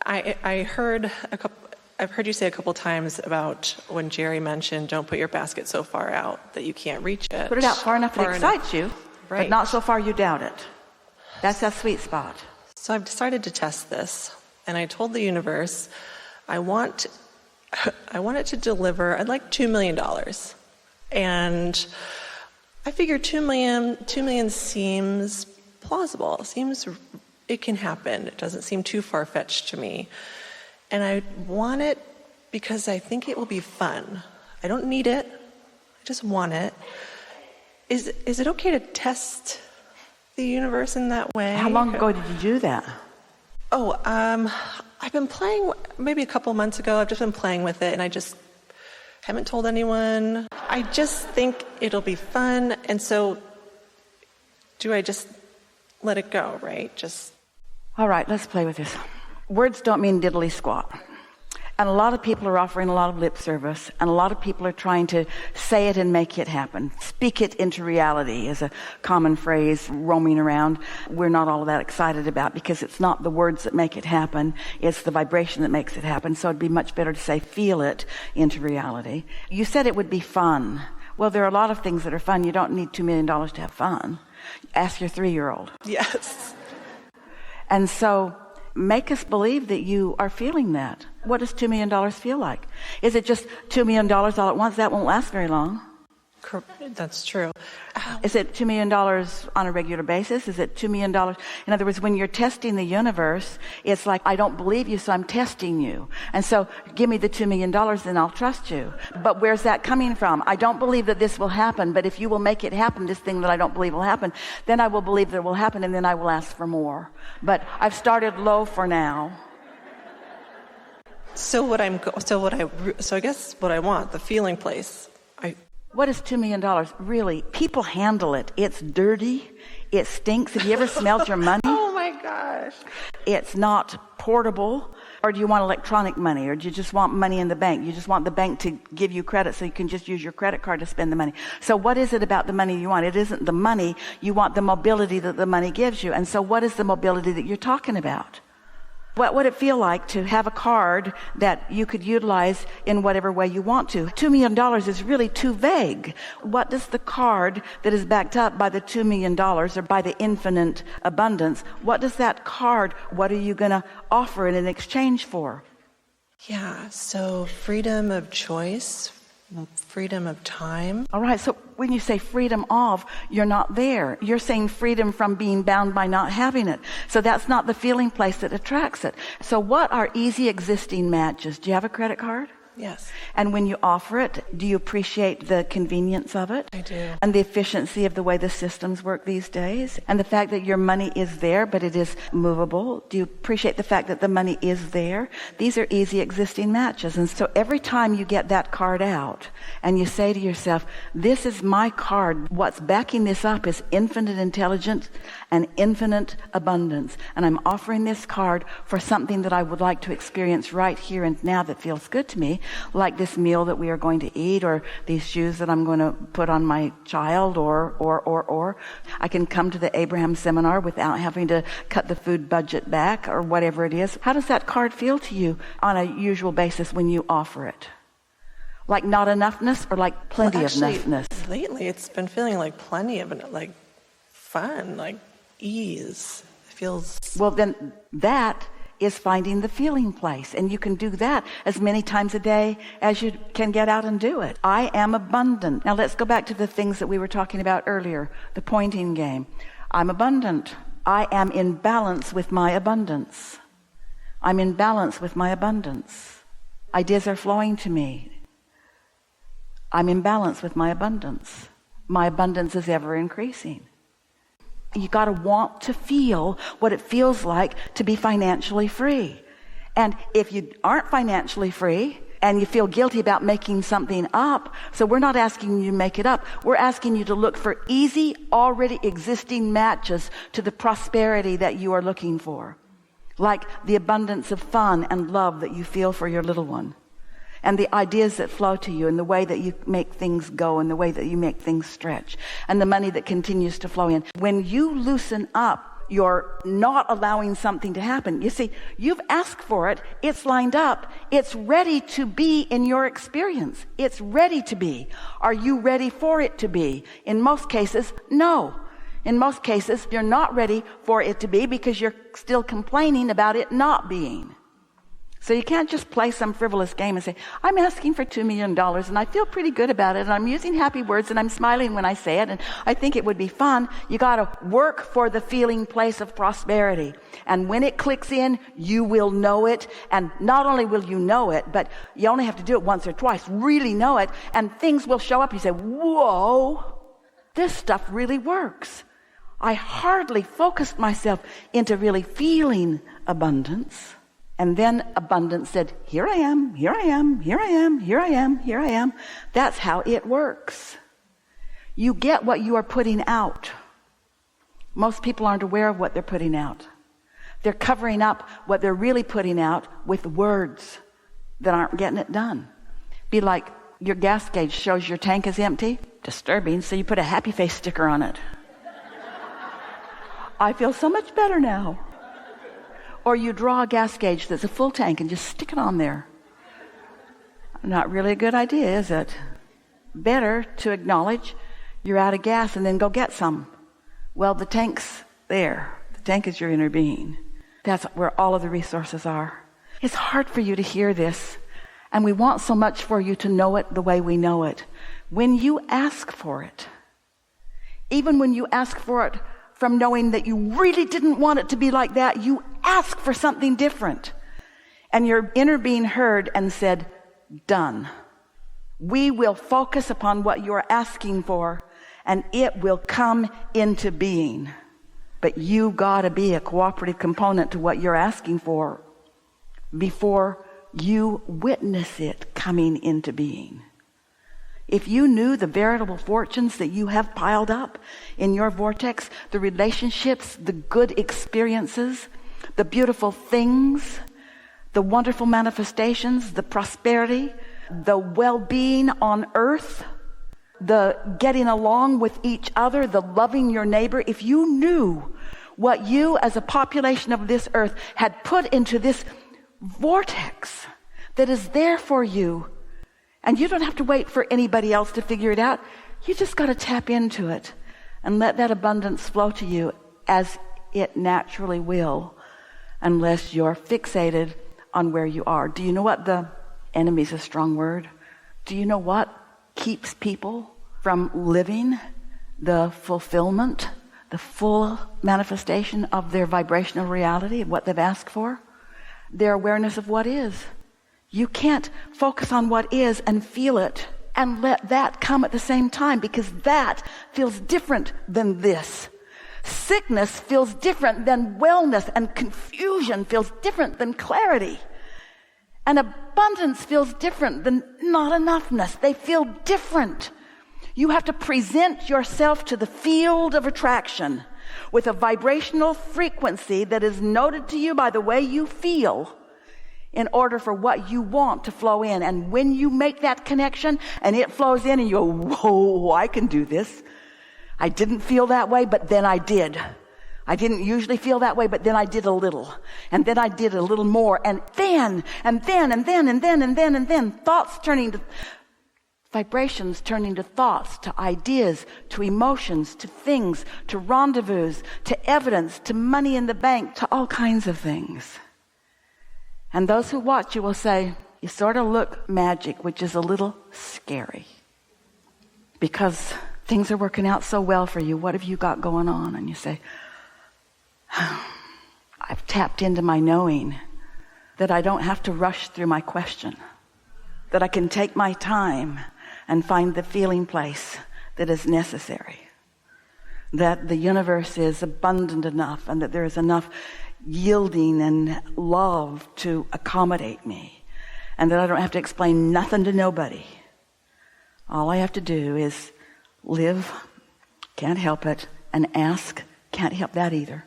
I've heard you say a couple times about when Jerry mentioned, don't put your basket so far out that you can't reach it. Put it out far enough that it excites you, right, but not so far you doubt it. That's that sweet spot. So I've decided to test this, and I told the universe, I want it to deliver, I'd like $2 million. And I figured $2 million seems plausible, it can happen. It doesn't seem too far-fetched to me. And I want it because I think it will be fun. I don't need it, I just want it. Is it okay to test the universe in that way? How long ago did you do that? I've been playing, maybe a couple months ago, I've just been playing with it, and I just haven't told anyone. I just think it'll be fun, and so do I just let it go, right? All right, let's play with this. Words don't mean diddly squat. And a lot of people are offering a lot of lip service, and a lot of people are trying to say it and make it happen. Speak it into reality is a common phrase roaming around. We're not all that excited about, because it's not the words that make it happen, it's the vibration that makes it happen. So it'd be much better to say feel it into reality. You said it would be fun. Well, there are a lot of things that are fun. You don't need $2 million to have fun. Ask your 3-year-old. Yes. And so make us believe that you are feeling that. What does $2 million feel like? Is it just $2 million all at once? That won't last very long. That's true. Is it $2 million on a regular basis? Is it $2 million? In other words, when you're testing the universe, it's like, I don't believe you, so I'm testing you. And so give me the $2 million, then I'll trust you. But where's that coming from? I don't believe that this will happen, but if you will make it happen, this thing that I don't believe will happen, then I will believe that it will happen, and then I will ask for more. But I've started low for now. So I guess what I want, the feeling place. What is $2 million? Really, people handle it. It's dirty. It stinks. Have you ever smelled your money? Oh my gosh. It's not portable. Or do you want electronic money? Or do you just want money in the bank? You just want the bank to give you credit so you can just use your credit card to spend the money. So what is it about the money you want? It isn't the money. You want the mobility that the money gives you. And so what is the mobility that you're talking about? What would it feel like to have a card that you could utilize in whatever way you want to? $2 million is really too vague. What does the card that is backed up by the $2 million or by the infinite abundance, what does that card, what are you going to offer it in exchange for? Yeah, so freedom of choice, freedom of time. All right, so when you say freedom of, you're not there. You're saying freedom from being bound by not having it. So that's not the feeling place that attracts it. So what are easy existing matches? Do you have a credit card? Yes. And when you offer it, do you appreciate the convenience of it? I do. And the efficiency of the way the systems work these days? And the fact that your money is there, but it is movable? Do you appreciate the fact that the money is there? These are easy existing matches. And so every time you get that card out and you say to yourself, this is my card, what's backing this up is infinite intelligence and infinite abundance. And I'm offering this card for something that I would like to experience right here and now that feels good to me. Like this meal that we are going to eat, or these shoes that I'm going to put on my child, or I can come to the Abraham seminar without having to cut the food budget back, or whatever it is. How does that card feel to you on a usual basis when you offer it? Like not enoughness, or like plenty of enoughness? Lately it's been feeling like plenty of it, like fun, like ease. It feels... Well, then that is finding the feeling place. And you can do that as many times a day as you can get out and do it. I am abundant. Now let's go back to the things that we were talking about earlier, the pointing game. I'm abundant. I am in balance with my abundance. I'm in balance with my abundance. Ideas are flowing to me. I'm in balance with my abundance. My abundance is ever increasing. You got to want to feel what it feels like to be financially free. And if you aren't financially free and you feel guilty about making something up, so we're not asking you to make it up. We're asking you to look for easy, already existing matches to the prosperity that you are looking for. Like the abundance of fun and love that you feel for your little one. And the ideas that flow to you, and the way that you make things go, and the way that you make things stretch, and the money that continues to flow in. When you loosen up you're not allowing something to happen. You see, you've asked for it. It's lined up. It's ready to be in your experience. It's ready to be. Are you ready for it to be? In most cases, no. In most cases, you're not ready for it to be because you're still complaining about it not being. So you can't just play some frivolous game and say, I'm asking for $2 million and I feel pretty good about it and I'm using happy words and I'm smiling when I say it and I think it would be fun. You got to work for the feeling place of prosperity. And when it clicks in, you will know it. And not only will you know it, but you only have to do it once or twice, really know it, and things will show up. You say, whoa, this stuff really works. I hardly focused myself into really feeling abundance. And then abundance said, here I am, here I am, here I am, here I am, here I am. That's how it works. You get what you are putting out. Most people aren't aware of what they're putting out. They're covering up what they're really putting out with words that aren't getting it done. Be like your gas gauge shows your tank is empty. Disturbing, so you put a happy face sticker on it. I feel so much better now. Or you draw a gas gauge that's a full tank and just stick it on there. Not really a good idea, is it? Better to acknowledge you're out of gas and then go get some. Well, the tank's there. The tank is your inner being. That's where all of the resources are. It's hard for you to hear this, and we want so much for you to know it the way we know it. When you ask for it, even when you ask for it from knowing that you really didn't want it to be like that, you ask for something different. And your inner being heard and said, done. We will focus upon what you're asking for, and it will come into being. But you gotta be a cooperative component to what you're asking for before you witness it coming into being. If you knew the veritable fortunes that you have piled up in your vortex, the relationships, the good experiences, the beautiful things, the wonderful manifestations, the prosperity, the well-being on earth, the getting along with each other, the loving your neighbor, if you knew what you as a population of this earth had put into this vortex that is there for you, and you don't have to wait for anybody else to figure it out. You just got to tap into it and let that abundance flow to you as it naturally will, unless you're fixated on where you are. Do you know what the enemy is a strong word? Do you know what keeps people from living the fulfillment, the full manifestation of their vibrational reality, of what they've asked for? Their awareness of what is. You can't focus on what is and feel it and let that come at the same time, because that feels different than this. Sickness feels different than wellness, and confusion feels different than clarity. And abundance feels different than not enoughness. They feel different. You have to present yourself to the field of attraction with a vibrational frequency that is noted to you by the way you feel, in order for what you want to flow in. And when you make that connection and it flows in and you go, whoa, I can do this. I didn't feel that way, but then I did. I didn't usually feel that way, but then I did a little. And then I did a little more. And then, thoughts turning to vibrations, turning to thoughts, to ideas, to emotions, to things, to rendezvous, to evidence, to money in the bank, to all kinds of things. And those who watch you will say, you sort of look magic, which is a little scary. Because things are working out so well for you. What have you got going on? And you say, I've tapped into my knowing that I don't have to rush through my question. That I can take my time and find the feeling place that is necessary. That the universe is abundant enough and that there is enough yielding and love to accommodate me, and that I don't have to explain nothing to nobody. All I have to do is live, can't help it, and ask, can't help that either,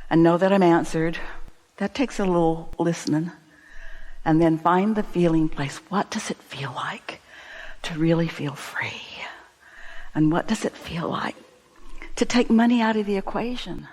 and know that I'm answered. That takes a little listening, and then find the feeling place. What does it feel like to really feel free? And what does it feel like to take money out of the equation?